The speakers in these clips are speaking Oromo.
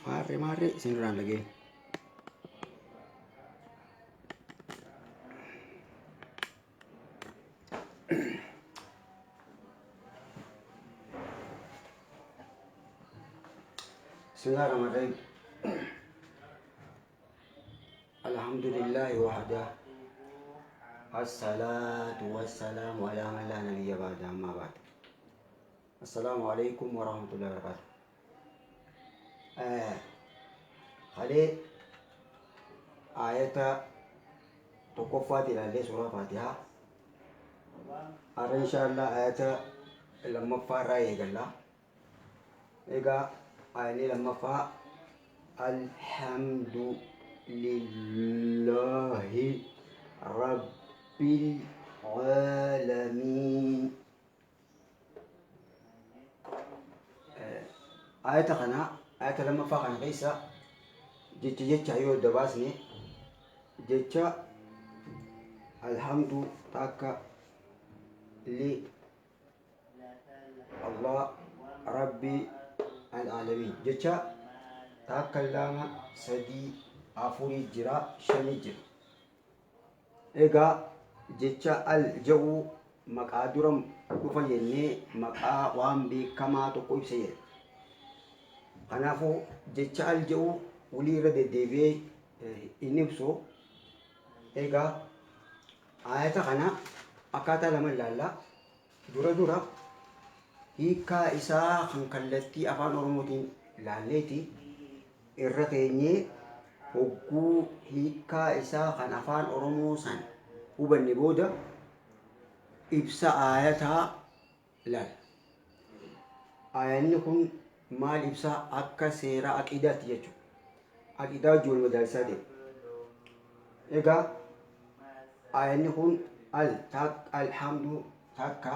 Maarree isin duraan dhagee. Bismillahirrahmanirrahim. Alhamdulillahi wahda. Assalatu wassalamu ala man la nabiyya ba'da, amma ba'd. Assalamu alaikum warahmatullahi wabarakatuh. Halee ayata tokkoffaati ilaallee suuraa Faatihaa. Har'a inshaallah ayata lammaffaa irraa eegalla. Egaa ayatni lammaffaa alhamdu lillahi rabbil aalamiin. Ayata kana ayata lammaffaa kana keessa jecha yoo adda baasne jecha alhamdu takka li Allah rabbi العالمين جتشا تاكلام سدي أفوري جرا شني جرا إيجا جتشا الجو مقادرم كفايني مقا وام بي كما تقول سير خنافو جتشا الجو ولي رد ديبي إنبسو إيجا آية خنا أكاتا لمن لالا دورا دورا hiika isaa kan kallattii afaan oromootiin ilaalleeti irra keenyee hogguu hiikaa isaa kan afaan oromoo san hubanne booda ibsa aayataa ilaala. Aayanni kun maal ibsaa? Akka seera aqiidaatti jechuudha. Aqiidaa wajjin madaalsaa deema. Egaa aayanni kun alhamdu takka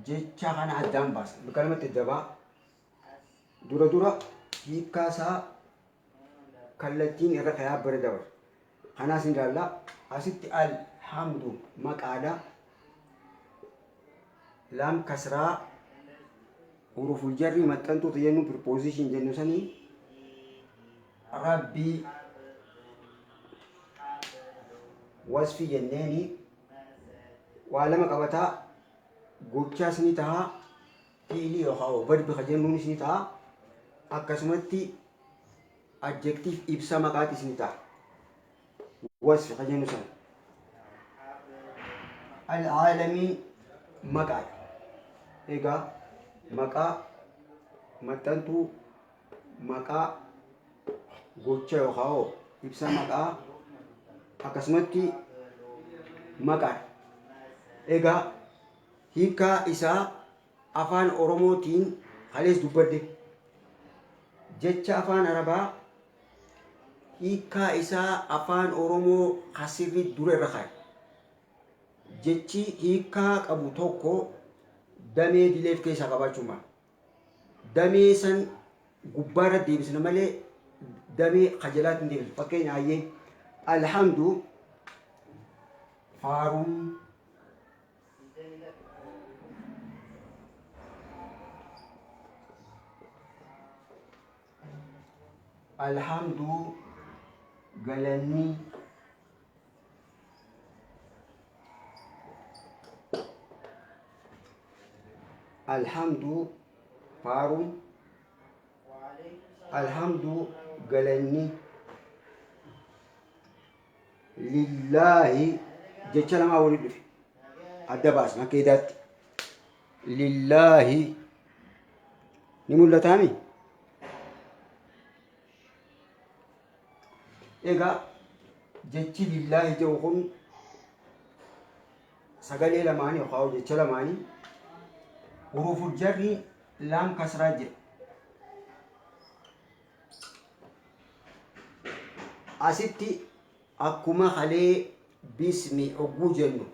jecha kana addaan baasa. Kalmatti dabaa dura hiikaa isaa kallattiin irra kayaa bira dabar. Kanaas hin ilaalla. Asitti alhamdu maqaadha. Laam kasraa huruful jarri maxxantoota jennu preposition jennu sanii rabbii wasfi jenneeni waa lama qabataa. Gochaas ni ta'a, fiilii yookaan verbi jennuunis ni ta'a, akkasumatti adjektiif ibsa maqaatis ni ta'a. Wasfi jennu sana. Al-aalamiin maqaadha. Egaa maqaa maxxantuu maqaa gocha yookaan ibsa maqaa akkasumatti maqaadha. Egaa hiikaa isaa afaan oromootiin halees dubbadde. Jecha afaan arabaa hiikaa isaa afaan oromoo hasirri dura irra kaa'e. Jechi hiikaa qabu tokko damee dileef keessaa qabaachuu mala. Damee san gubbaarra deebisna malee damee khajalaatti hin deebisu. Fakkeenya ayyee alhamdu faaruun alhamdu galanni alhamdu faaruun alhamdu galanni lillaahi jecha lamaa walitti dhufe adda baasna akka idaatti lillaahi ni mul'ataami. Egaa jechi lillaahi jedhu kun sagalee lamaanii yookaan jecha lamaanii huruful jarri laam kasraa jedha. Asitti akkuma halee bismi hogguu jennu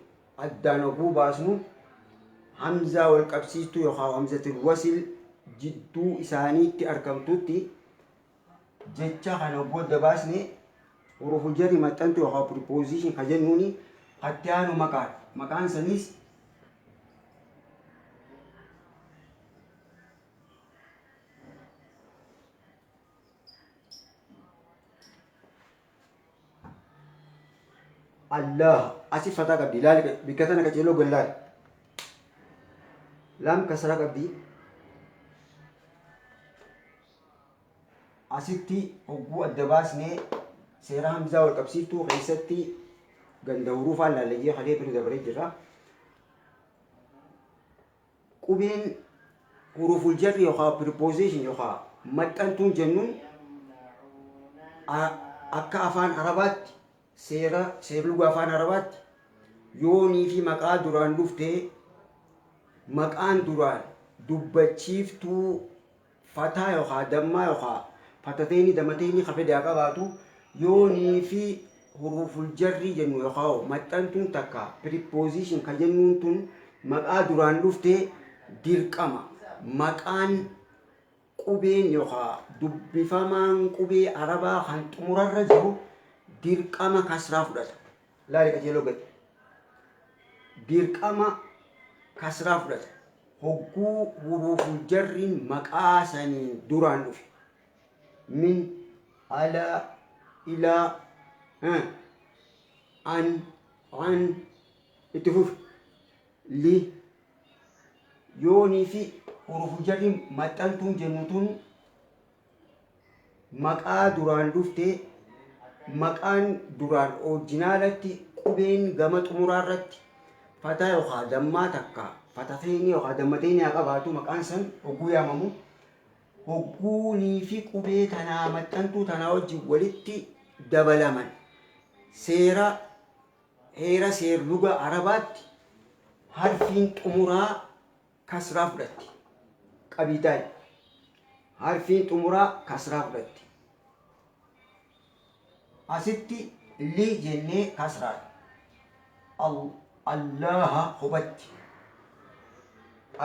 addaan hogguu baasnu hamzaa wal qabsiistuu yookaan hamzatul wasil jidduu isaaniitti argamtutti jecha kana hogguu adda baasne huruful jarri maxxantuu yookaan preposition kan jennuuni hatti aanu maqaadha. Maqaan sanis الله أسي فتا قبدي لا بكتنا كتيلو قلال لام كسرة قبدي أسيتي هو الدباسني سيرا همزة والكبسيتو غيستي قندوروفا لا لجي خليه برو دبري جرا كوبين حروف الجر يوخا preposition يوخا متنتون جنون akka afaan arabaatti seerluga afaan arabaatti yoonii fi maqaa duraan dhuftee maqaan duraan dubbachiiftuu fataa yookaan dammaa yookaan fatateeni damateeni kafedaa qabaatu yoonii fi huruful jarrii jennu yookaan maxxantuun takka preposition kan jennuun tun maqaa duraan dhuftee dirqama maqaan qubeen yookaan dubbifamaan qubee arabaa kan xumurarra jiru dirqama kasraa fudhata. Laali qajeeloo gadi. Dirqama kasraa fudhata. Hogguu huruful jarriin maqaa saniin duraan dhufe. Min alaa ilaa an itti fufi li yoonii fi huruful jarriin maxxantuun jennutun maqaa duraan dhuftee maqaan duraan orijinaalatti qubeen gama xumuraarratti fataa yookaan dammaa takka fatateenii yookaan dammateenii haa qabaatu maqaan san hogguu yaamamu hogguunii fi qubee tanaa maxxantuu tanaa wajjin walitti dabalaman heera seerluga arabaatti harfiin xumuraa kasraa fudhatti qabiitaan harfiin xumuraa kasraa fudhatti asitti li jennee kasraa allaha hubatti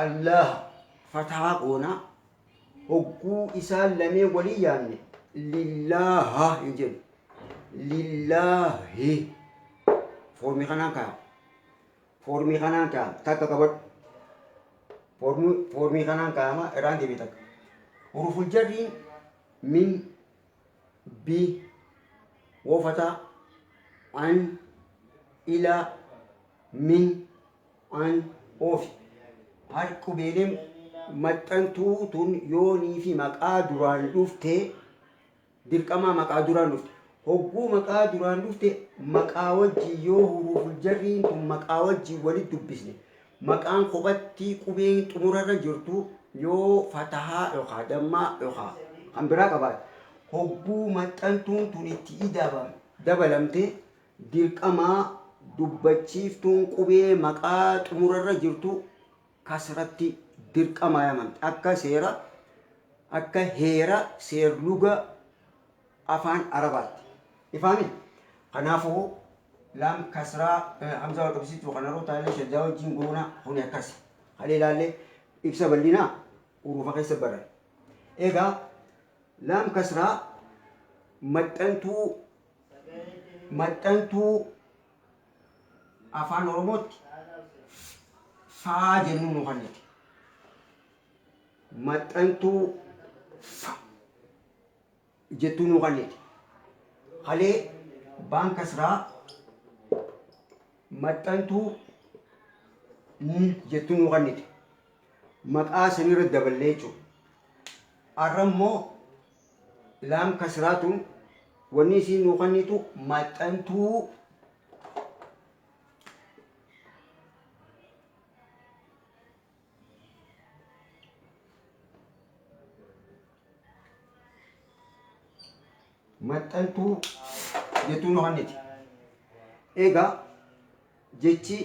allaha fataa qoona hogguu isaan lamee walii yaanne lillaha hin jennu lillahi foormii kanaan kaa'ama takka qabadhu formii kanaan kaa'ama irraan deebii takka huruful jarriin min bi wofata an ila min an oofi har qubeeleen maxxantuu tun yoonii fi maqaa duraan dhuftee dirqamaa maqaa duraan dhufte hogguu maqaa duraan dhufte maqaa wajjii yoo huruful jarriin tun maqaa wajjii walitti dubbisne maqaan kophattii qubeen xumurarra jirtu yoo fatahaa yookaan dammaa yookaan kan biraa qabaate hogguu maxxantuun tun itti dabalamte dirqamaa dubbachiiftuun qubee maqaa xumurarra jirtu kasratti dirqamaa yaamamte akka heera seerluga afaan arabaatti ifaami kanaafuu lam kasraa hamza wal qabsiistu kanaroo taalee shaddaa wajjin goona huni akkas halee ilaallee ibsa bal'inaa urufa keessa baran egaa lam kasraa maxxantuu afaan oromootti faa jennuun nu kanneti maxxantuu jettuu nu kanneti halee baan kasraa maxxantuu jettuu nu kanneti maqaa sanirra daballee jechuudha. Arrammoo laam kasraatuun wanni isiin nu kannitu maxxantuu jettuu nu kanneti. Egaa jechi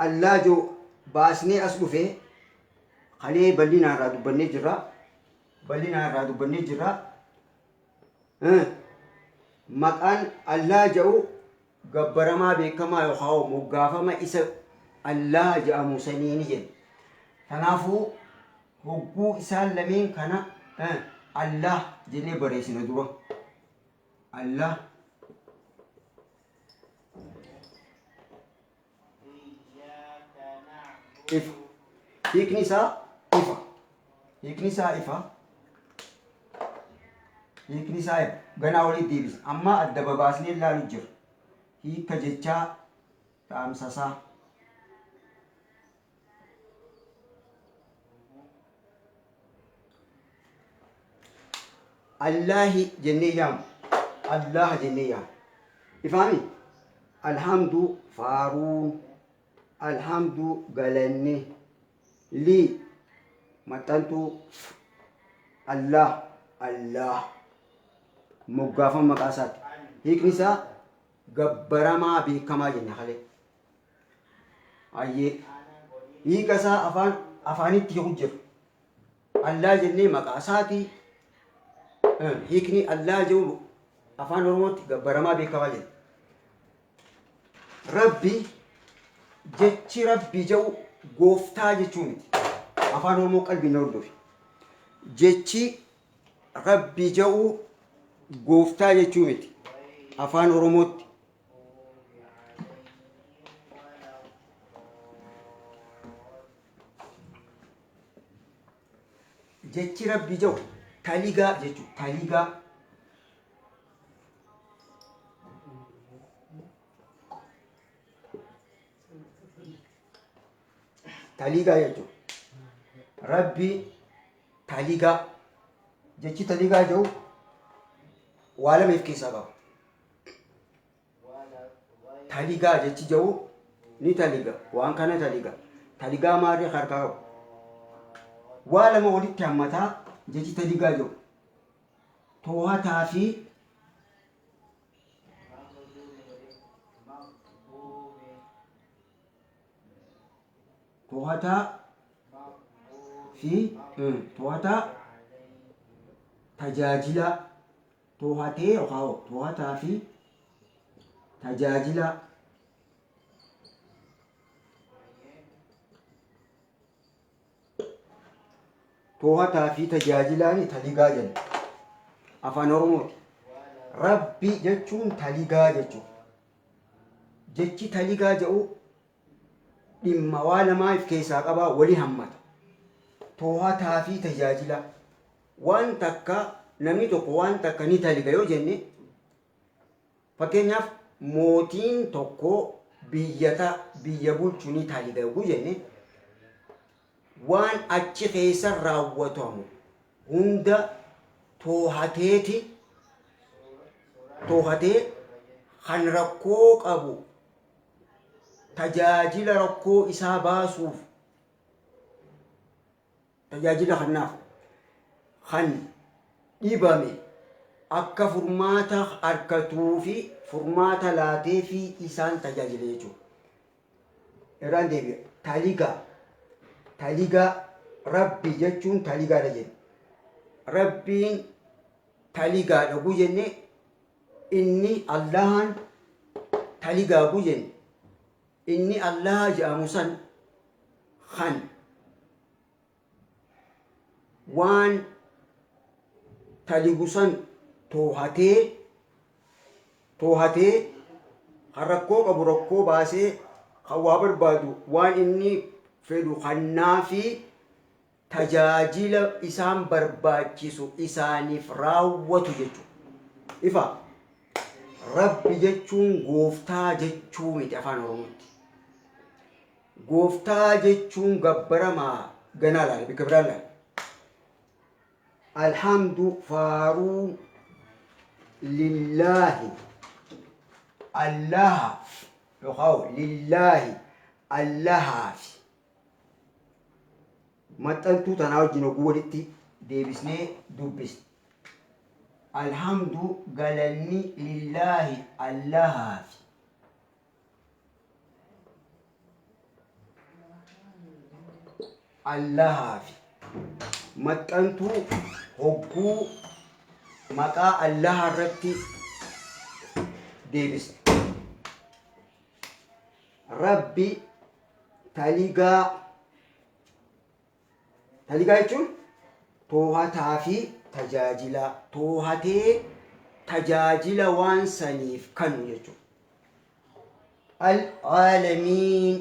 allaajoo baasnee as dhufee halee bal'inaa irraa dubbannee jirra. Maqaan allaa jedhu gabbaramaa beekamaa yookaan moggaafama isa allaa jedhamu saniini jenna. Kanaafuu hogguu isaan lameen kana allaa jennee barreessina dura. allaa ifa hiikni isaa ifa ganaa walitti deebisa amma adda babaasnee ilaalu jira hiika jechaa taamsasaa. Allahi jennee yaamu. Allah jennee yaamu. Ifaami alhamdu faaruun, alhamdu galanni, lii maxxantuu, Allah Allah moggaafama maqaa isaati. Hiikni isaa gabbaramaa beekamaa jenna kalee. Ayyee hiika isaa afaanitti hiiku jiru. Allah jennee maqaa isaati. Hiikni Allah jedhu afaan Oromootti gabbaramaa beekamaa jenna. Rabbi jechi rabbi jedhu gooftaa jechuu miti. Afaan Oromoo qalbiin hordofi. Jechi rabbi jedhu gooftaa jechuu miti. Afaan Oromootti. Jechi rabbi jedhu taligaa jechuudha. Taligaa. Taligaa jechuudha. Rabbi taligaa. Jechi taligaa jedhu waa lama of keessaa qaba. Taligaa jechi jedhu ni taliga. Waan kana taliga. Taligaa maali harkaa qabu. Waa lama walitti hammataa jechi taligaa jedhu. To'ataa fi to'ataa tajaajila. To'atee yookaan to'ataa fi tajaajila. To'ataa fi tajaajilaan taligaa jenna. Afaan Oromooti. Rabbi jechuun taligaa jechuudha. Jechi taligaa jedhu dhimma waa lamaa of keessaa qabaa walii hammata. To'ataa fi tajaajila. Waan takka namni tokko waan takka ni taliga yoo jenne fakkeenyaaf mootiin tokko biyya bulchu ni taliga yoo jenne waan achi keessa raawwatamu hunda to'atee kan rakkoo qabu tajaajila rakkoo isaa baasuuf tajaajila kanaaf kan dhibame akka furmaata argatuu fi furmaata laatee fi isaan tajaajila jechuudha. Irraan deebi'a. Taligaa rabbi jechuun taligaadha jenna. Rabbiin taligaadha gu jenne inni Allahan taligaa gu jenne inni Allah jedhamu san kan waan taligu san to'atee kan rakkoo qabu rakkoo baasee kan waa barbaadu waan inni fedhu kannaa fi tajaajila isaan barbaachisu isaaniif raawwatu jechuudha. Ifa rabbi jechuun gooftaa jechuu miti afaan Oromootti. Gooftaa jechuun gabbaramaa ganaa laala bika biraa laala. Alhamdu faaruu lillahi allaha yookaan lillahi allahaaf. Maxxantuu tanaa wajjin oguu walitti deebisnee dubbisne. Alhamdu galanni lillahi allahaaf. Allahaaf. Maxxantuu hogguu maqaa allaha irratti deebisne. Rabbi taligaa jechuun to'ataa fi tajaajila. To'atee tajaajila waan saniif kanu jechuudha. Al-aalamiin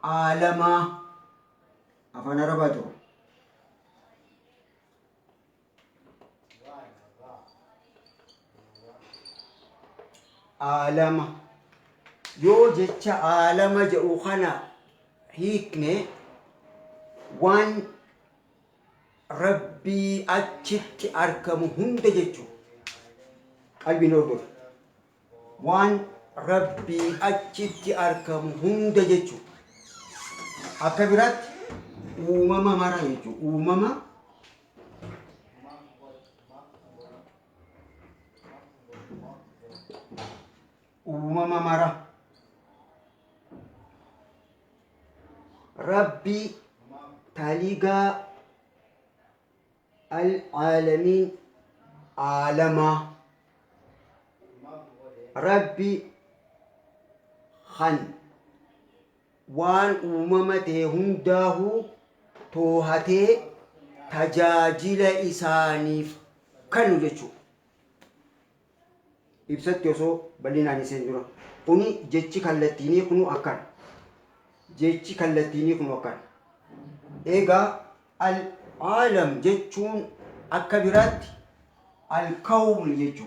aalamaa afaan Arabaa jiru. عالم يوجد عالم جوخنا هيكني وان ربي أجت أركم هند جتشو قلبي نور وان ربي أجت أركم هند جتشو أكبرت وماما مرا جتشو وماما مرا ربي تاليغا العالمين عالما ربي خن وان أممته هنداه توهته تجاجل إسانيف كانوا جتشو إبسط يوسو بلنا نسندرا كوني جتشي كالتيني كنو أكار جتشي كالتيني كنو أكار إيغا العالم جتشون أكبرات الكون جتشو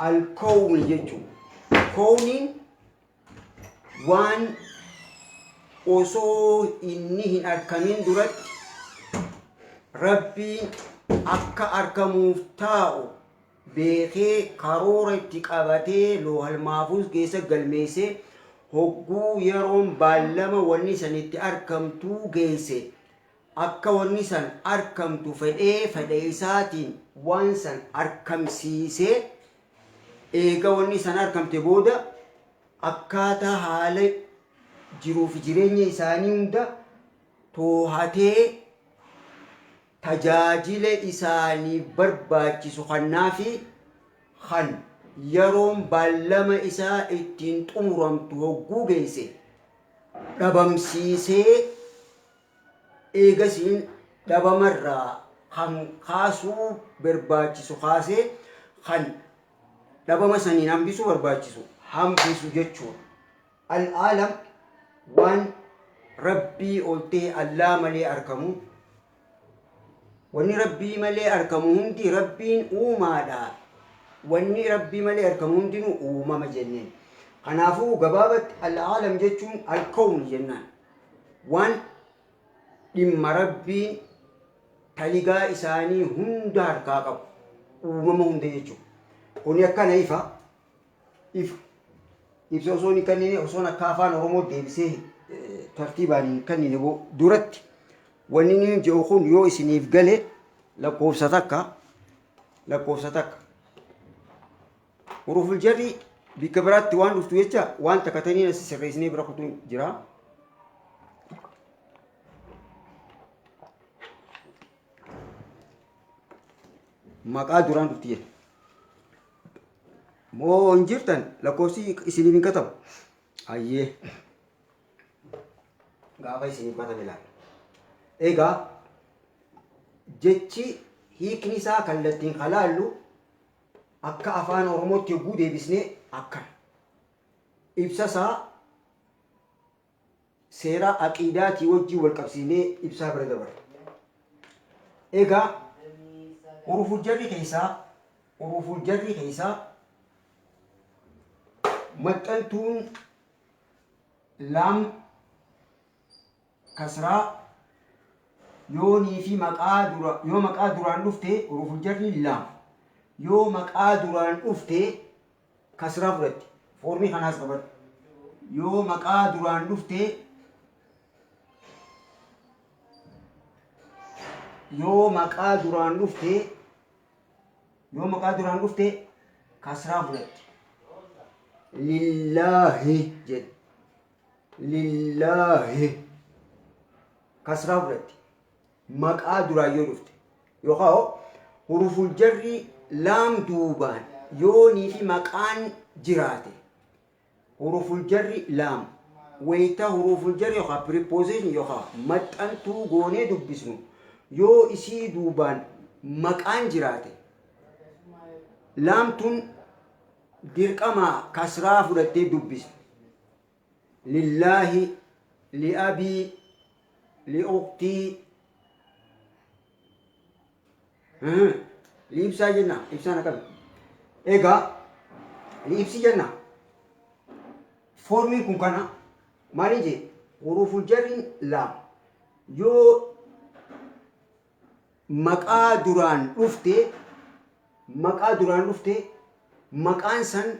الكون جتشو كونين وان osoo inni hin arkamin duratti rabbiin akka arkamuuf taa'u beekee karoora itti qabatee loohal maafuus keessa galmeessee hogguu yeroon baallama wanni san itti arkamtuu geesse akka wanni san arkamtu fedhee isaatiin waan san arkamsiisee eega wanni san arkamte booda akkaataa haala jiruuf jireenya isaanii hunda toohatee tajaajila isaanii barbaachisu kannaafi kan yeroon baallama isaa ittiin xumuramtu hogguu geesse dhabamsiisee eegasiin dhabamarraa kan kaasuu barbaachisu kaasee kan dhabama saniin hambisuu barbaachisu hambisu jechuudha. Al'aalam waan rabbii oltee allaa malee arkamu wanni rabbii malee arkamu hundi rabbiin uumaadha wanni rabbii malee arkamu hundinuu uumama jenneen kanaafuu gabaabatti al'aalam jechuun alkawni jennaan waan dhimma rabbiin taligaa isaanii hunda harkaa qabu uumama hunda jechuudha kuni akkana ifa ibsa osoo ni kanneen osoo akka afaan oromoo deebisee tartiibaan kanneen duratti wanni ni jedhu kun yoo isiniif gale lakkoofsa takka huruful jarri bikka biraatti waan dhuftu jecha waan takkatanii as sirreessinee bira kutuun jira. Maqaa duraan dhufti jedhe moo hin jirtan lakkoofsi isiniif hin katabu ayyee gaafa isiniif katame laata egaa jechi hiikni isaa kallattiin kalaallu akka afaan oromootti yogguu deebisnee akkan ibsa isaa seera aqiidaatii wajjii wal qabsiinee ibsaa bira dabarre egaa huruful jarri keessaa maxxantuun laam kasraa yoonii fi yoo maqaa duraan dhufte huruful jarri laam yoo maqaa duraan dhufte kasraa fudhatti foormii kanaas qabadhu yoo maqaa duraan dhufte kasraa fudhatti lillahi jed lillahi kasraa fudhatti maqaa duraan yoo dhufte yookaan huruful jarri laam duubaan yoonii fi maqaan jiraate huruful jarri laam wayita huruful jarri yookaan preposition yookaan maxxantuu goonee dubbisnu yoo isii duubaan maqaan jiraate laamtuun dirqama kasraa fudhattee dubbisnu lillahi liabii لأختي لإبسا جنة إبسانا كم إيجا لإبسي جنة فورمي كن كنا ماليجي حروف الجر لا يو مقا دران رفته مقان سن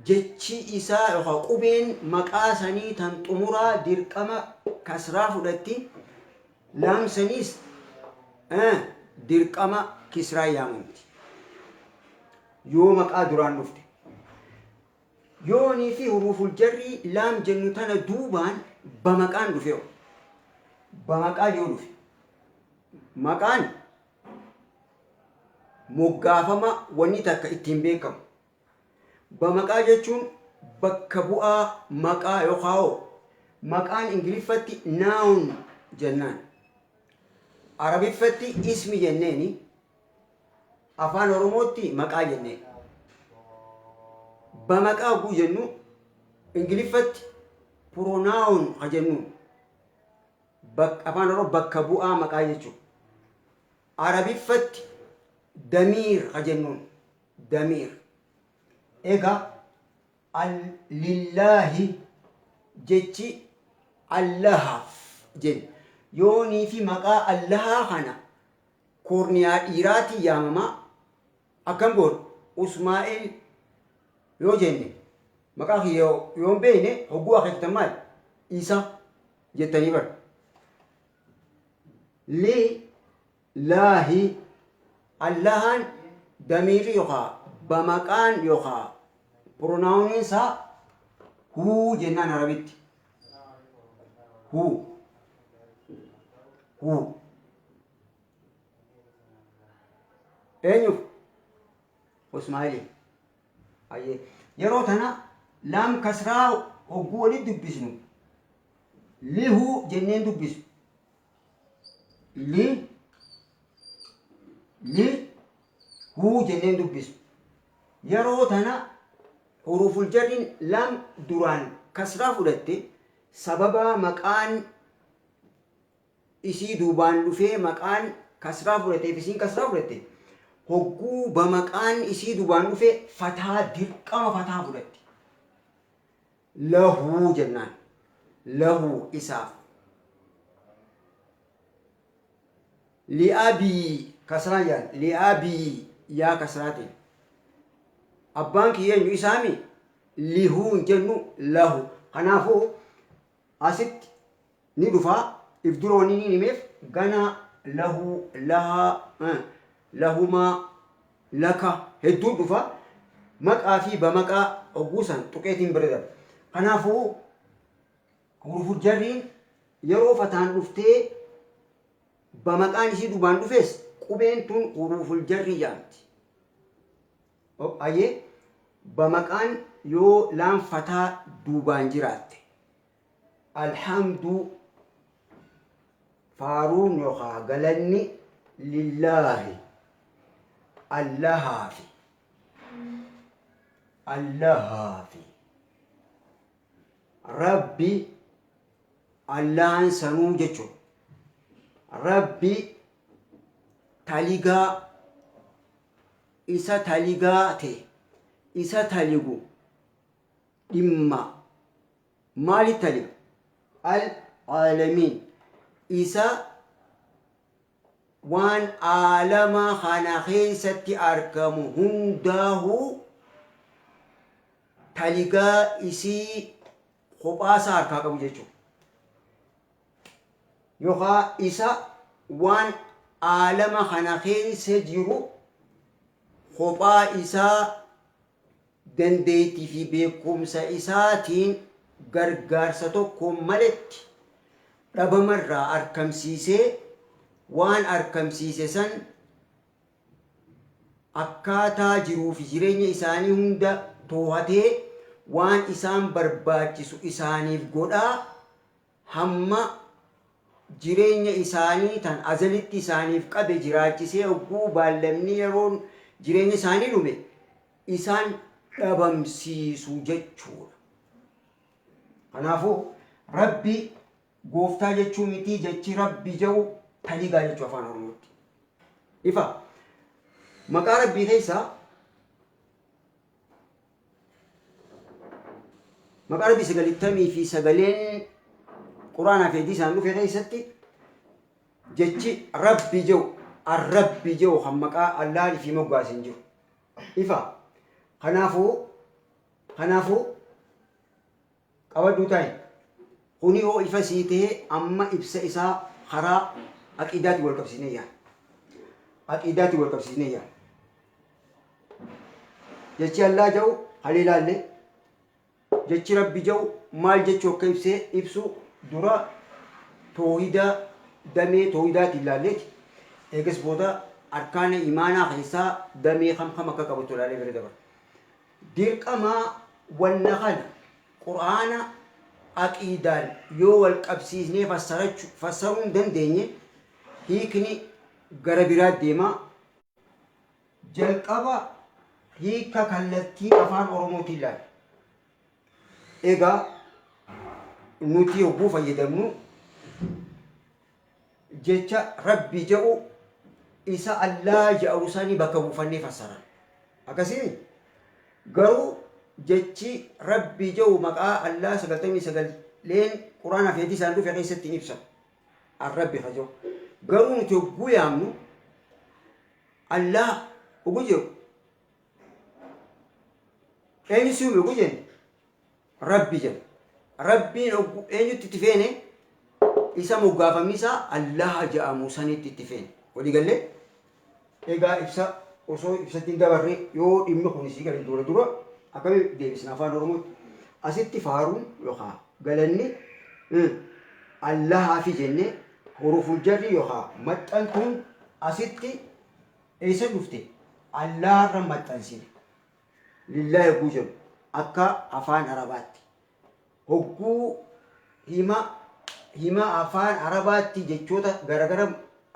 جتشي إساء قبين مقا سني تنطمرا درقما كسرا فدتي لام سنيس درقما كسرا يامنت يو مقا دران رفته يوني في حروف الجر لام جنتنا دوبان بمقان رفيو بمقا يو رفي مقان مغافما وني تكا ittiin beekamu bamaqaa jechuun bakka bu'aa maqaa yookaan maqaan ingiliffatti noun jennaan arabiffatti ismi jenneeni afaan oromootti maqaa jenneen bamaqaa guu jennu ingiliffatti pronoun jennu afaan oromoo bakka bu'aa maqaa jechuudha arabiffatti دمير خجنون دمير إيجا لله جتشي الله جن يوني في مقا الله خنا كورنيا إيراتي يا ماما أكم بور إسماعيل يو جني مقا يوم بينه هو أخي تمال إيسا جتني بر لي لاهي اللهان دميري يوخا بمكان يوخا بروناونين سا هو جنان عربيت هو اينيو اسماعيلي اي يروتنا لام كسرا وقولي دبسنو لي هو جنين دبس لي هو جنين دبس يروتنا حروف الجر لام دران كسرا فلتي سببا مكان إسي دوبان لفي مكان كسرا فلتي فيسين كسرا فلتي هقو بمكان إسي دوبان لفي فتح درقام فتح فلتي له جنان له إساف لأبي كسران لأبي يا كسراتين أبانك ينجو إسامي لهو جنو له خنافو أست ندفع إفدروني نميف غنا له لها لهما لك هدو دفع مكا في بمكا أبوسا تقيتين بردر خنافو حروف الجرين يرو فتان رفتي بمكان شي دوبان دفيس قبين تون حروف الجريات أيه بمكان يو لام فتا دوبان جرات الحمد فارون يوخا قلني لله الله في ربي الله سنو جچو ربي تاليغا إسا تاليغا تي إسا تاليغو إما مالي تاليغ العالمين إسا وان عالم خانا خيستي أركم هنداه تاليغا إسي خباسا أركاكم جيشو يوخا إسا وان عالم خانا خيستي kophaa isaa dandeettii fi beekumsa isaatiin gargaarsa tokko maletti dhabamarraa arkamsiisee waan arkamsiise san akkaataa jiruu fi jireenya isaanii hunda to'atee waan isaan barbaachisu isaaniif godhaa hamma jireenya isaanii tan azalitti isaaniif qabe jiraachisee ogguu baallamni yeroon jireenya isaanii dhume isaan dhabamsiisu jechuudha. Kanaafuu Rabbi gooftaa jechuu miti jechi rabbi jedhu taligaa jechuu afaan oromootti. Ifa maqaa rabbii keessaa maqaa rabbii 99 quraanaa fi hadiisaan dhufe keessatti jechi rabbi jedhu arrabbi jedhu kan maqaa Allaah fi moggaasin jiru. Ifa kanaafuu qabaduu taa'e kuni yoo ifa sii ta'e amma ibsa isaa karaa aqiidaatti wal qabsiisnee yaa aqiidaatti wal qabsiisnee yaa jechi Allaah jedhu haliilaalle jechi rabbi jedhu maal jechuu akka ibsu dura toohida damee toohidaatti ilaalleeti eegas booda arkaana imaanaa keessaa damee kam akka qabatu ilaalee bira dabarra. Dirqamaa wanna kana quraana aqiidaan yoo wal qabsiisnee fassaruu hin dandeenye hiikni gara biraa deema. Jalqaba hiika kallattii afaan oromootiin ilaala. Egaa nuti yogguu fayyadamnu jecha rabbi jedhu isa Allaah jedhu sanii bakka buufannee fassaran. Akkasii garuu jechi rabbi jedhu maqaa Allaah 99 quraanaa fi hadiisaan dhufe keessatti ibsa. Arrabbi haa jedhu. Garuu nuti yogguu yaamnu Allaah ugu jedhu eenyusi ugu jennu rabbi jedhu. Rabbiin eenyutti itti feene isa moggaafamni isaa Allaah jedhamu sanitti itti feene. Walii gallee egaa ibsa osoo ibsatti hin dabarre yoo dhimmi kun isii galee dura akkamitti deebisna afaan oromootti asitti faaruun yookaan galanni Allahaa fi jennee huruful jarri yookaan maxxantuun asitti eessa dhufte Allaharra maxxansine lillaahi yogguu jedhu akka afaan arabaatti hogguu hima afaan arabaatti jechoota garagara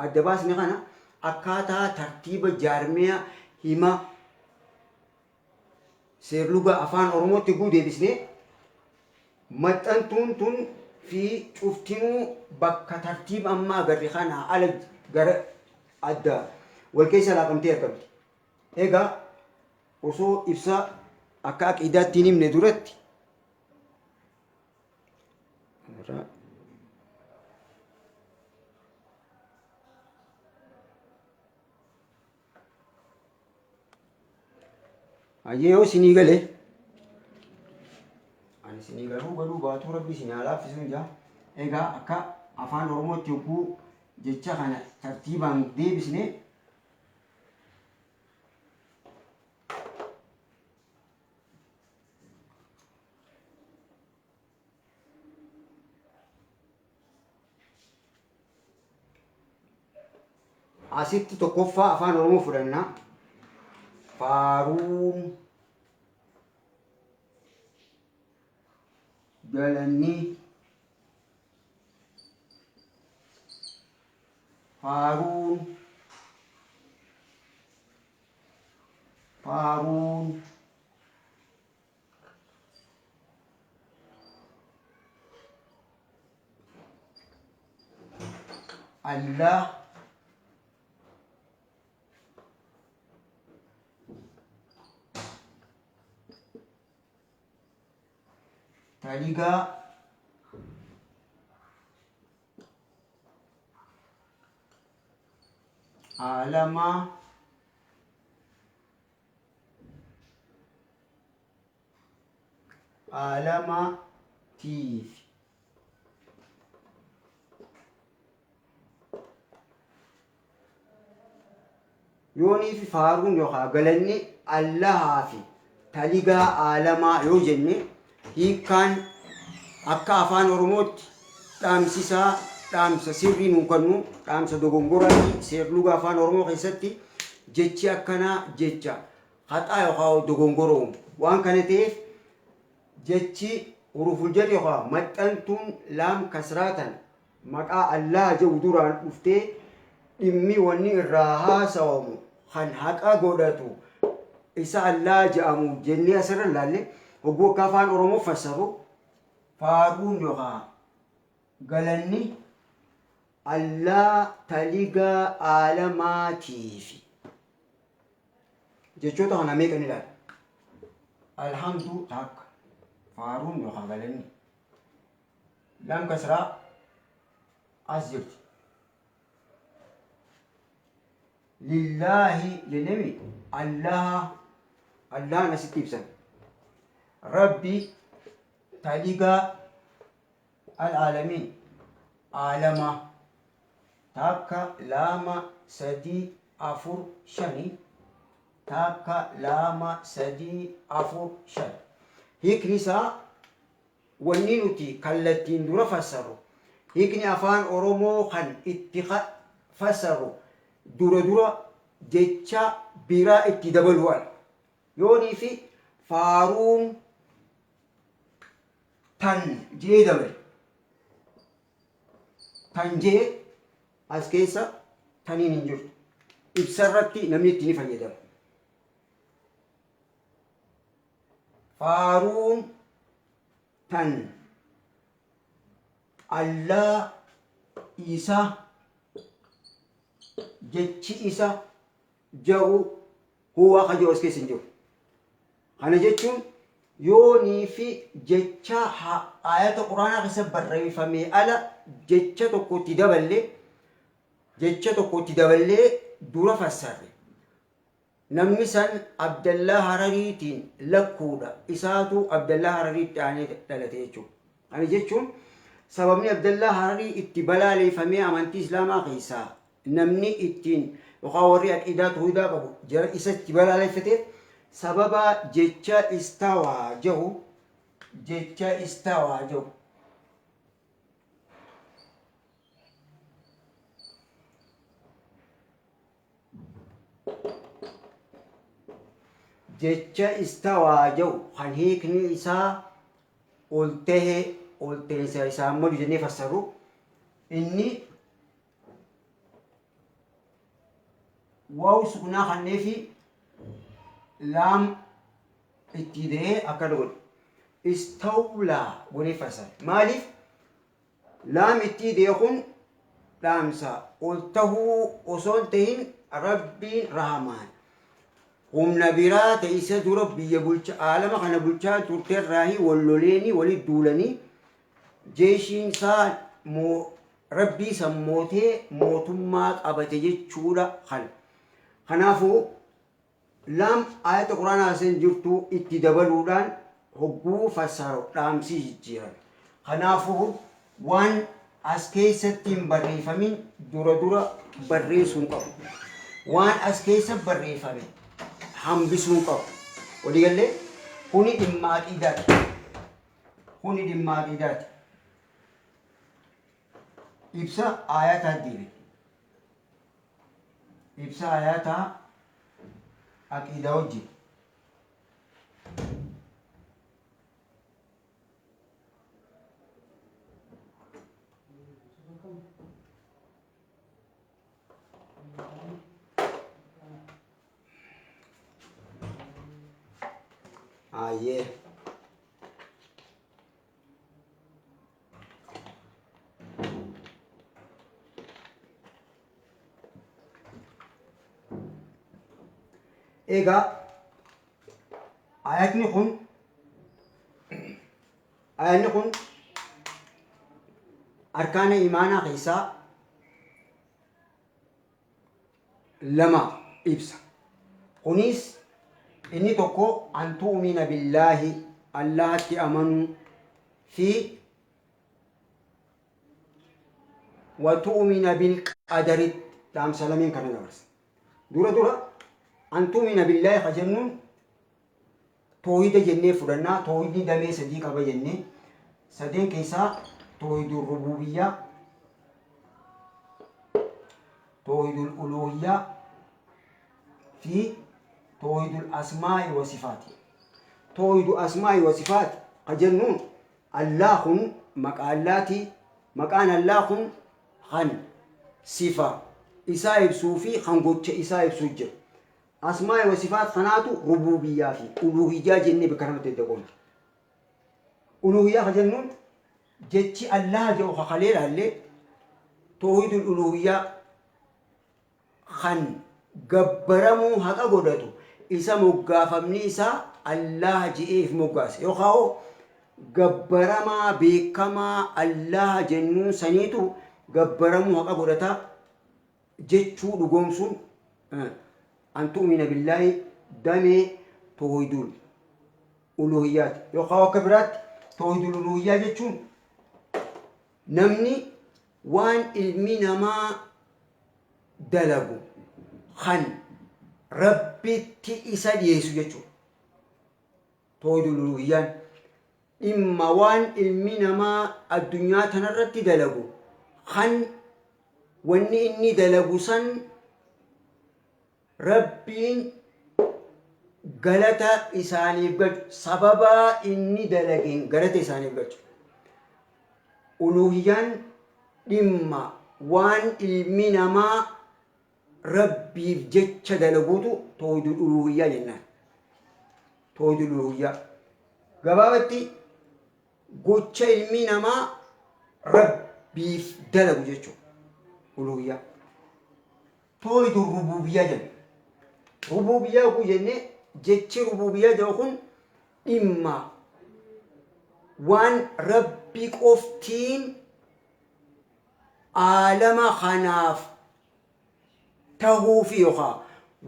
adda baasne kana akkaataa tartiiba jaarmiyaa hima seerluga afaan oromootti guu deebisnee maxxantuun tun fi cuftinuu bakka tartiiba amma agarre kana ala gara adda wal keessa laaqamtee argamti. Egaa osoo ibsa akka aqiidaatti hin himne duratti ayyee sinii galee ani sinii galuu baatuu rabbi sinii alaaffisu jaa. Egaa akka afaan oromootti yogguu jecha kana tartiibaan deebisne asitti tokkoffaa afaan oromoo fudhannaa. Faaruun galanni faaruun Allah taliga alamaatiif yoonii fi faaruun yookaan galanni Allahaa fi taligaa alamaa yoo jenne hiikkaan akka afaan oromootti dhaamsisaa dhaamsa sirrii nuun kennu dhaamsa dogongoraa fi seerluga afaan oromoo keessatti jechi akkanaa jecha haxaa yookaan dogongoroo waan kana ta'eef jechi huruful jarri yookaan maxxantuun laam kasraatan maqaa Allaah jedhu duraan dhuftee dhimmi wanni irraa haasawamu kan haqa godhatu isa Allaah jedhamu jennee asirra ilaalle hogguu akka afaan oromoo fassaru faaruun yookaan قالني الله تلقى عالماتي في جيتشوتا أنا ميك أني الحمد تاك فارون يخالني لم كسرى أزجت لله لنبي الله نسيتي بسن ربي تلقى العالمين عالما تاكا لاما سدي أفور شني تاكا لاما سدي أفور شن هيك نسا ونينوتي كالتين دورا فسروا هيك أفان أورومو خن اتخا فسروا دورا جيتشا بيرا اتدبلوان يوني في فارون تن جي دبل تنجي أسكيسا تاني ننجر إبسرتي نمني تني فنيدا فارون تن الله إيسا جتشي إيسا جو هو خجو أسكيس نجر أنا جتشون يوني في جتشا آيات القرآن غسب برّي فمي ألا جتشا تكو تدبلي جتشا تكو تدبلي دورا فسر نمسن عبد الله هرريتين لكودا إساتو عبد الله هرريت يعني دلتيجو أنا جتشون سببني عبد الله هرري اتبلا لي فمي أمانتي إسلاما قيسا نمني اتين وقاوري الإدات هودا قبو جرى إسا اتبلا لي فتير سببا جتشا استوى جو جتشا استوى جو جتشا استوى جو خنهيك نيسا قلته نيسا مولي جنيه فسروا إني واو سكنا خنفي لام اتداء أكدول استولى بني فسر مالف لام اتداء يكون لامسا قلته أصولتهن ربي رحمان هم نبيرات إيسا ربي يبولش عالم خنا بولشا تورتر راهي واللوليني وللدولني جيشين سا ربي سموته موتمات أبتجي شورا خنافو لام آية القرآن أسن جرتو اتدبلودان هبو فسروا لامسي جيران خنافو وان أسكيستين بريفمين دورا بريسون قب وان أسكيست بريفمين حمبسون قب ودي قال لي هوني دمات إدات إبسا آيات الدين إبسا آيات عقيدة وجه آيه إيجا آياتني خن أركان إيمانا قيسا لما إبسا خنيس إني تكو أن تؤمن بالله الله تأمن في وتؤمن بالقدر تام سلامين كان نورس دورا أن تؤمن بالله خجنون توحيد جنة فرنا توحيد دمي صديق أبا جنة صديق كيسا توحيد الربوبية توحيد الألوهية في توحيد الأسماء والصفات توحيد الأسماء والصفات خجنون الله مقالاتي مكان الله خن صفة إسائب صوفي خنقوتش إسائب سجر أسماء وصفات خناتو ربوبية في ألوهية جنة بكرمة الدقون ألوهية خجنون jechi Allah jedhu haqalee laallee toohidul uluhiyyaa kan gabbaramuu haqa godhatu isa moggaafamni isaa Allah je'eef moggaase yookaan gabbaramaa beekamaa Allah jennuun saniitu gabbaramuu haqa godhata jechuu dhugoomsuun an tu'mina billaahi damee toohidul uluhiyyaati yookaan akka biraatti toohidul uluhiyyaa jechuun namni waan ilmi namaa dalagu kan rabbitti isa dhiyeessu jechuudha. Toohidul uluhiyyaan dhimma waan ilmi namaa addunyaa tanarratti dalagu kan wanni inni dalagu san rabbiin galata isaaniif galchu sababaa inni dalageen galata isaaniif galchu. Uluhiyyaan dhimma waan ilmi namaa rabbiif jecha dalaguutu toohidul uluhiyyaa jennaan. Toohidul uluhiyyaa gabaabatti gocha ilmi namaa rabbiif dalagu jechuudha. Uluhiyyaa toohidul rububiyyaa jenna. Rububiyyaa kun jennee jechi rububiyyaa jedhu kun dhimma waan rabbi qoftiin aalama kanaaf tahuufi yookaan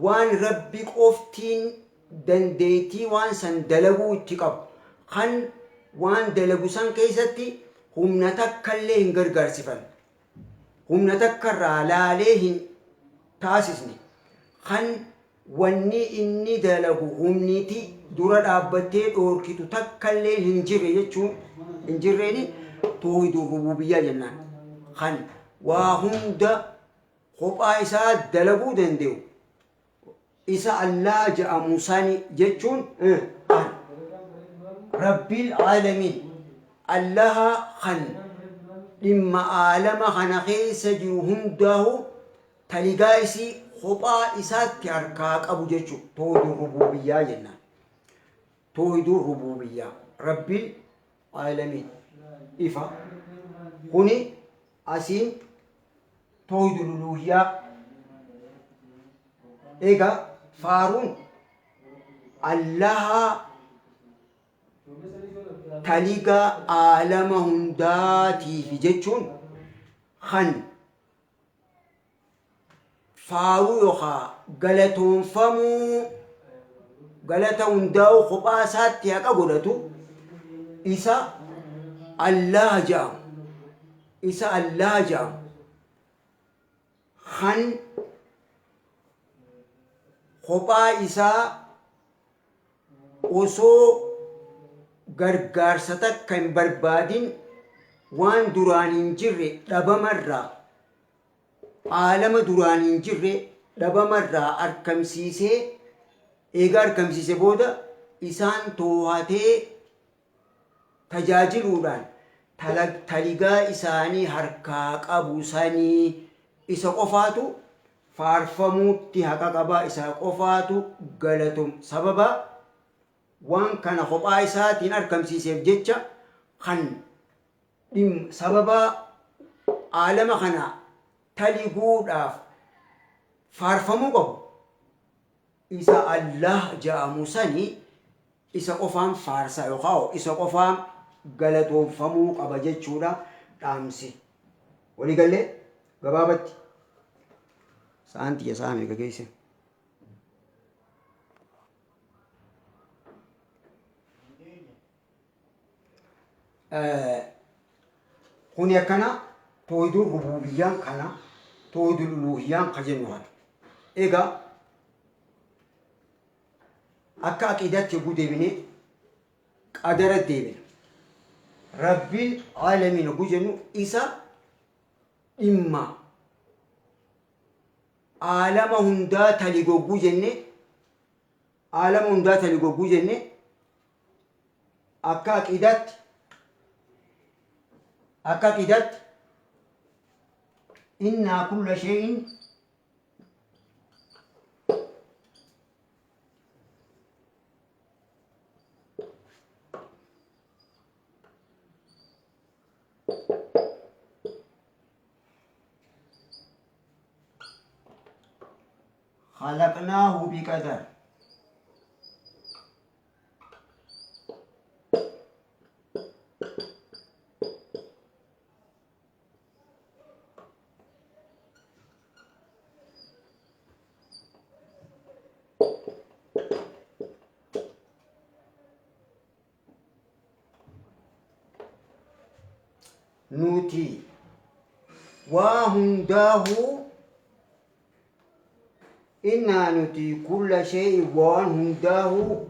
waan rabbi qoftiin dandeettii waan san dalaguu itti qabu kan waan dalagu san keessatti humna takkallee hin gargaarsifan humna takkarraa laalee hin taasisne kan wanni inni dalagu humniti dura dhaabbattee dhoorkitu takkallee hin jirre jechuun hin jirreeni toohidul rububiyyaa jennaan kan waa hunda kophaa isaa dalaguu danda'u isa Allah jedhamu sani jechuun rabbil aalamiin allaha kan dhimma aalama kana keessa jiru hundaahu taligaa isii kophaa isaatti harkaa qabu jechuudha. Toohidul rububiyyaa jennaan. Toohidul rububiyyaa rabbil aalamiin ifa kuni asiin toohidul uluhiyyaa egaa faaruun allaha taligaa aalama hundaatiif jechuun kan faaruu yookaan galatoonfamuu galata hundaa'u kophaa isaatti haqa godhatu isa Allah jedhamu isa Allah jedhamu kan kophaa isaa osoo gargaarsa takka hin barbaadin waan duraan hin jirre dhabamarraa aalama duraan hin jirre dhabamarraa argamsiisee eega argamsiise booda isaan toohatee tajaajiluudhaan taligaa isaanii harkaa qabu sanii isa qofaatu faarfamuutti haqa qabaa isa qofaatu galatoom sababa waan kana kophaa isaatiin argamsiiseef jecha kan sababa aalama kana taliguudhaaf faarfamuu qabu isa Allah jedhamu sanii isa qofaan faarsaa yookaan isa qofaan galatoomfamuu qaba jechuudha dhaamsi. Walii gallee gabaabatti saanti yasaame gageesse. Kuni akkana toohidul rububiyyaan kana toohidul uluhiyyaan ka jennu kana. Egaa akka aqiidaatti yogguu deebinee qadara deebina. Rabbil aalamiin yogguu jennu isa dhimma aalama hundaa taligogguu jenne aalama hundaa taligogguu jenne akka aqiidaatti إنا كل شيء خلقناه بقدر نوتي وهنداه إنا نتي كل شيء وهنداه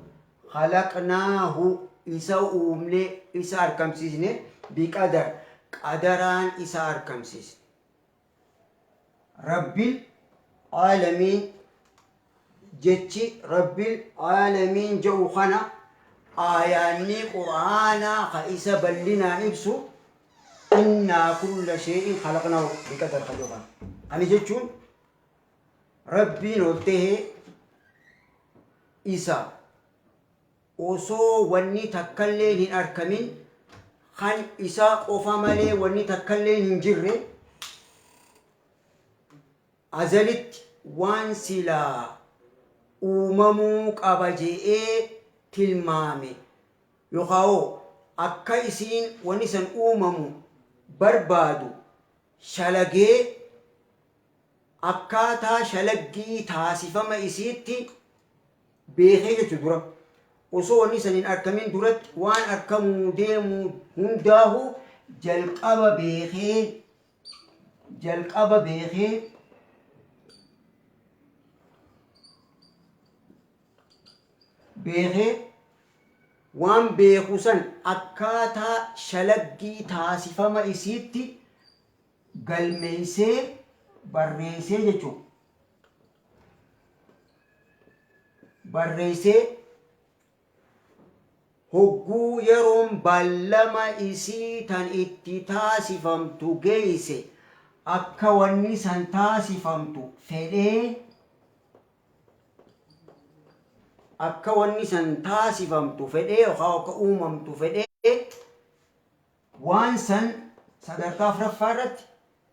خلقناه إسا أملي إسا أركم سيسني بقدر قدران إسا أركم سيسني رب العالمين جتشي رب العالمين جو خنا آياني قرآنا خيسا بلنا إبسو إنا كل شيء خلقناه بقدر خلقنا أنا جتشون ربي نولته إسا osoo wanni takkalleen hin arkamin kan isaa qofa malee wanni takkalleen hin jirre azalitti waan silaa uumamuu qaba je'ee tilmaame yookaan akka isiin wanni san uumamu barbaadu shalagee akkaataa shalaggii taasifama isiitti beekee jechu dura osoo wanni san hin arkamin duratti waan arkamuu deemu hundaahu jalqaba beekee waan beeku san akkaataa shalaggii taasifama isiitti galmeeysee barreessee jechuudha. Barreessee hogguu yeroon baallama isii tan itti taasifamtu geeyse akka wanni san taasifamtu fedhee yookaan akka uumamtu fedhee waan san sadarkaa afuraffaa irratti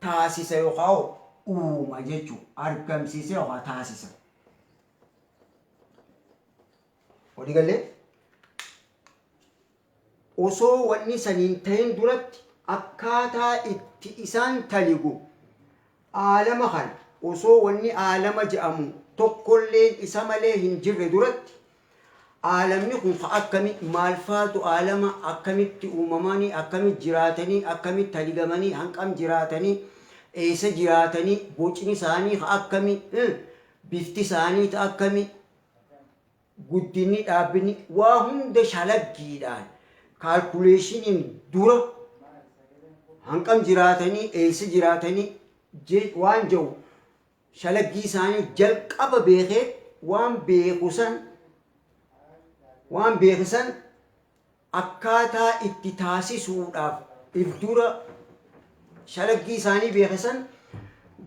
taasisa yookaan uuma jechuudha. Argamsiise yookaan taasisa. Walii galee osoo wanni san hin ta'in duratti akkaataa itti isaan taligu aalama kan osoo wanni aalama je'amu tokkolleen isa malee hin jirre duratti aalamni kun akkami maal faatu aalama akkamitti uumamanii akkamitti jiraatanii akkamitti taligamanii hanqam jiraatanii eessa jiraatanii bocni isaanii akkami bifti isaanii akkami guddinni dhaabbinni waa hunda shalaggiidhaan kaalkuleeshiniin dura hanqam jiraatanii eessa jiraatanii waan jiru shalaggii isaanii jalqaba beekee waan beekisan akkaataa itti taasisuudhaaf if dura shalaggii isaanii beekisan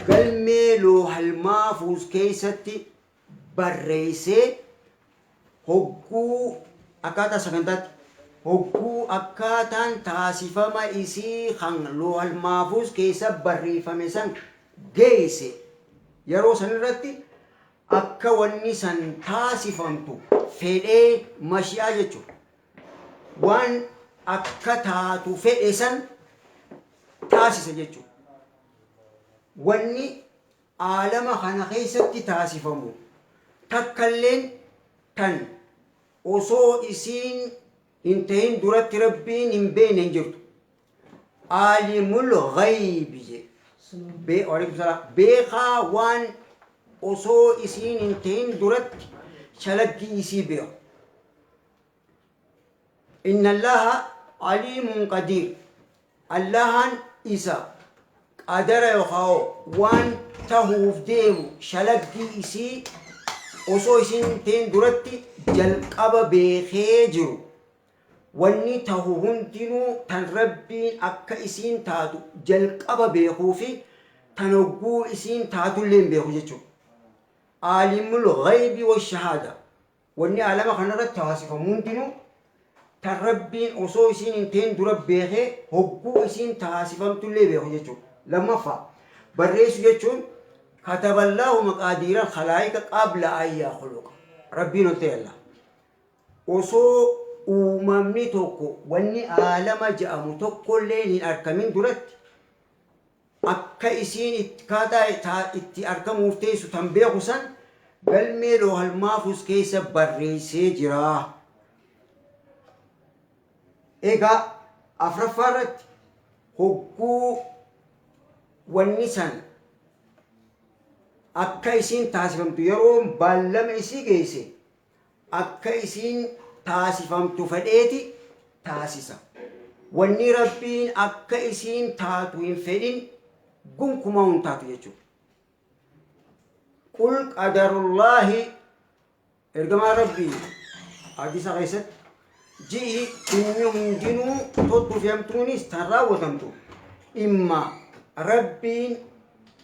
galmee loohal mahfuuz keessatti barreessee hogguu akkaataa sagantaatti hogguu akkaataan taasifama isii kan loohal mahfuuz keessa barreeffame san geesse yeroo san irratti akka wanni san taasifamtu fedhee mashi'aa jechuudha. Waan akka taatu fedhe san taasisa jechuudha. Wanni aalama kana keessatti taasifamu takkalleen tan osoo isiin hin ta'in duratti rabbiin hin beekne hin jirtu. Aalimul ghaybi beekaa waan osoo isiin hin ta'in duratti shalaggii isii beeku. Inna Allaha aliimun qadiir. Allahan isa qadara yookaan waan tahuuf deemu shalaggii isii osoo isiin hin ta'in duratti jalqaba beekee jiru. Wanni tahu hundinuu tan rabbiin akka isiin taatu jalqaba beekuu fi tan hogguu isiin taatullee hin beeku jechuudha. Aalimul ghaybi wa shahaada. Wanni aalama kanarratti taasifamu hundinuu tan rabbiin osoo isiin hin ta'in dura beekee hogguu isiin taasifamtullee beeku jechuudha. Lammaffaa barreessu jechuun كتب الله مقادير الخلائق قبل أن يخلق ربي نتيلا وصو وممني توكو واني عالم جاء توكو لين أركمين درت أكا إسين كاتا إتي أركم مفتيس تنبيه سن بل ميلو هالمافوس كيس بريسي جراه إيقا أفرفارت هكو والنسان أكا إسين تاسفمتو يروم باللم إسي جيسي أكا إسين تاسفمتو فديتي تاسسا واني ربين أكا إسين تاتوين فدين قم كما تاتو يجو قل قدر الله إرقما ربي حديث غيست جي إنهم جنو تطو فيمتوني استراوتمتو إما ربين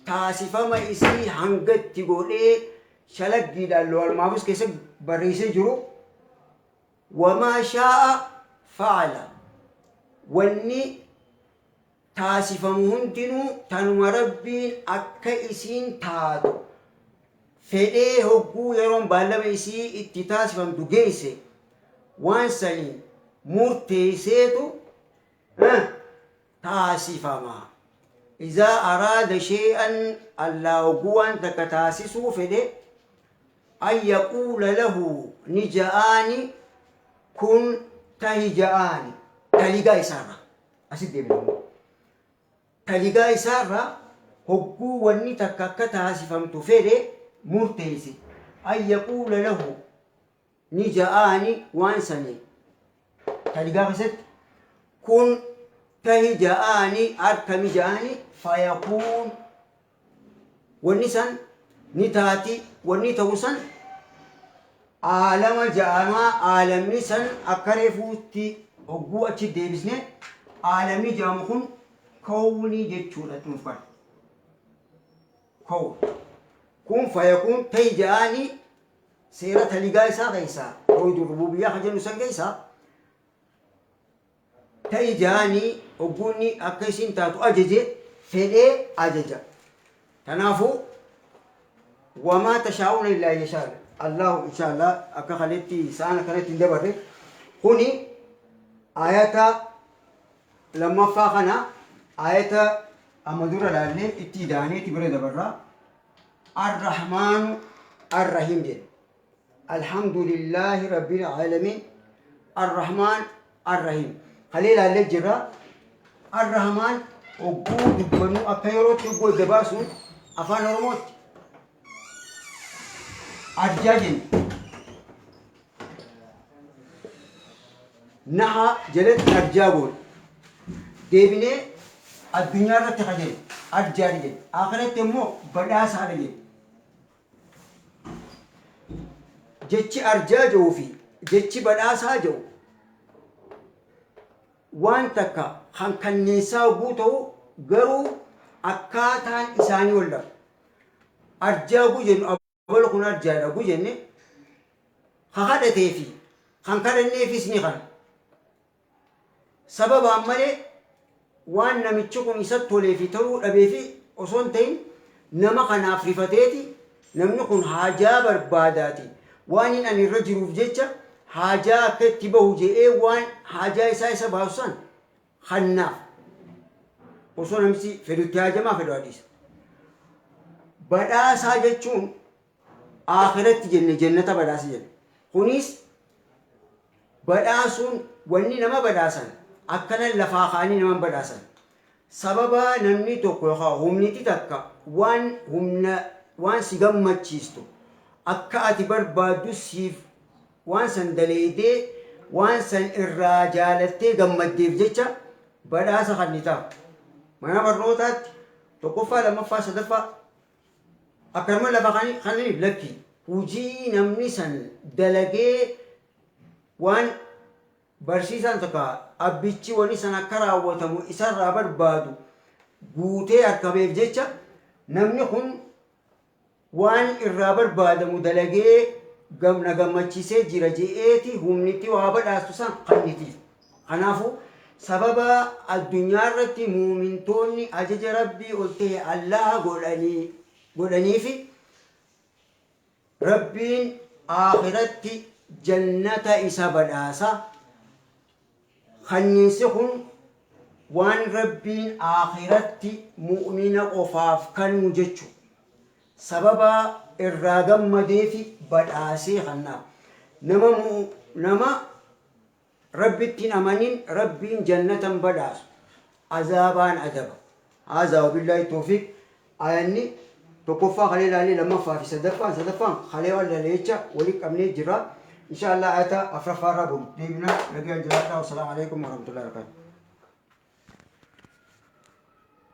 تاسفا ما إسي هنگت تقولي شلق جيدا اللو المعبوس كيسا بريسي جرو وما شاء فعل واني تاسفا مهندنو تنو ربين أكا إسين تاتو فدي هقو يرون بالما إسي اتتاسفا مدقيسي وانساني مرتيسيتو تاسفا ما إذا أراد شيئا الله قوان تكتاسسه فده أن يقول له نجآني كن تهجآني تلقى إسارة أسيد دي بلهم تلقى إسارة هقو واني تكتاسفا فده مرتيسي أن يقول له نجآني وانساني تلقى إسارة كن تهجآني أركم جاني فيكون والنسان نتاتي والنتوسن عالم جاما عالم نسان أكرفوتي أقوى أتشد بسنة عالمي جامكم كوني جتشولة مفكر كون كون فيكون تهجآني سيرة تلقايسا غيسا رويد الربوبية خجل نسان غيسا تيجاني أقولني أكيسين تاتو أججي فدي أججا تنافو وما تشاءون إلا يشاء الله إن شاء الله أكا خليتي سانا كانت اندبر هوني آياتا لما فاقنا آياتا أمدور الأهلين اتداني تبري دبرا الرحمن الرحيم جل الحمد لله رب العالمين الرحمن الرحيم خليل على جرا الرحمن وجود بنو أكيروت وجود دباسو أفان رموت أرجاجين نها جلت أرجاغول ديبني الدنيا رتخجل أرجاجين آخرت تمو بدا سالجين جتشي أرجاجو في جتشي بدا ساجو وان تكا خان كنيسا وغوتو غرو أكاتان إساني ولا أرجاغو جن أبلو كنا أرجاغو جن خاخد تيفي خان كرني في سني خان سبب أمالي وان نمتشكم إساتولي في ترو أبي في أصون تين نما خنا فريفتيتي نمنكم حاجة برباداتي وان أن الرجل وفجتشا حاجة كتبه جئ وان حاجة إسا باوسان خناف وصول همسي فدو تياجة ما فدو حديث بدا ساجتشون آخرت جنة بدا سجن خونيس بدا سون واني نما بدا سن أكنا اللفاقاني نما بدا سن سببا نمني توقوخا همني تتكا وان سيغم مچيستو أكا أتبر بادو سيف وان سن دليدي وان سن الراجالتي غمديف جيتشا بدا سخنيتا مانا برنوتات توقفا لما فا صدفا أكرم لفاقاني خليني بلكي وجي نمني سن دلقي وان برسيسان تكا أبيتشي واني سن أكرا وتمو إسان رابر بادو قوتي أركبيف جيتشا نمني خن وان الرابر بادمو دلقي gamna gammachiisee jira je'eeti humnitti waa badhaastu san qannitiif kanaafu sababa addunyaa irratti muumintoonni ajaja rabbii ol ta'e allaha godhanii قولني في ربين آخرتي جنة إساب الآسا خنيسهم وان ربين آخرتي مؤمنة قفاف كان مججو سببا الراقم مديفي بالآسي خنا نما ربتين أمانين ربين جنة بداس عذابان عذابا هذا وبالله التوفيق أني تكفى خليل علي لما فافي صدفان خليل ولا ليتشا ولك أمني جرا إن شاء الله أتا أفرفا ربهم ديبنا نبي الجلالة والسلام عليكم ورحمة الله وبركاته